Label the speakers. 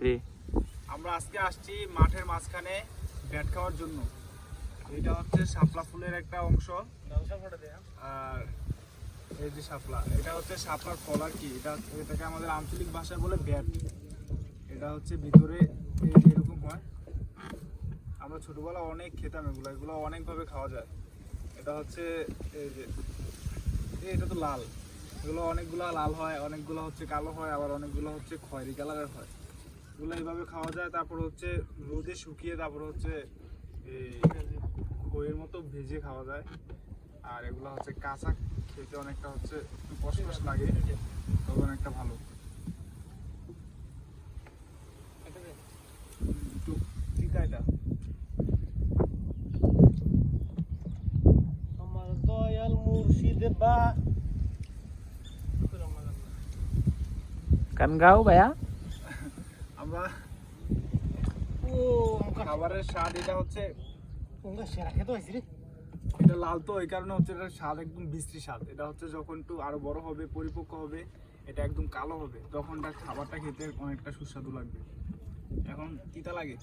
Speaker 1: বাপরে।
Speaker 2: আমরা আজকে আসছি মাঠের মাঝখানে ব্যাট খাওয়ার জন্য। এটা হচ্ছে শাপলা ফুলের একটা অংশ, আর এই যে শাপলা, এটা হচ্ছে শাপলার ফল আর কি। এটাকে আমাদের আঞ্চলিক ভাষায় বলে ব্যাট। এটা হচ্ছে ভিতরে এই যে এরকম হয়। আমরা ছোটবেলা অনেক খেতাম এগুলো অনেকভাবে খাওয়া যায়। এটা হচ্ছে এই যে এটা তো লাল, এগুলো অনেকগুলা লাল হয়, অনেকগুলো হচ্ছে কালো হয়, আবার অনেকগুলো হচ্ছে খয়েরি কালারের হয়। এগুলো এইভাবে খাওয়া যায়। তারপর হচ্ছে রোদে শুকিয়ে তারপর হচ্ছে এই খইয়ের মতো ভেজে খাওয়া যায়। আর এগুলো হচ্ছে কাঁচা খেতে অনেকটা হচ্ছে একটু কষ্ট লাগে, তবে অনেকটা ভালো। একটু তিতা এটা।
Speaker 3: আমার দয়াল মুর্শিদ বা
Speaker 1: গান গাও ভাইয়া।
Speaker 2: আমরা
Speaker 3: ও
Speaker 2: খাবারের স্বাদ এটা হচ্ছে,
Speaker 3: সেরা খেতে হয়েছে রে।
Speaker 2: এটা লাল তো এই কারণে হচ্ছে এটার স্বাদ একদম বিশ্রী স্বাদ। এটা হচ্ছে যখন একটু আরো বড় হবে, পরিপক্ক হবে, এটা একদম কালো হবে, তখন খাবারটা খেতে অনেকটা সুস্বাদু লাগবে। এখন তিতা লাগে।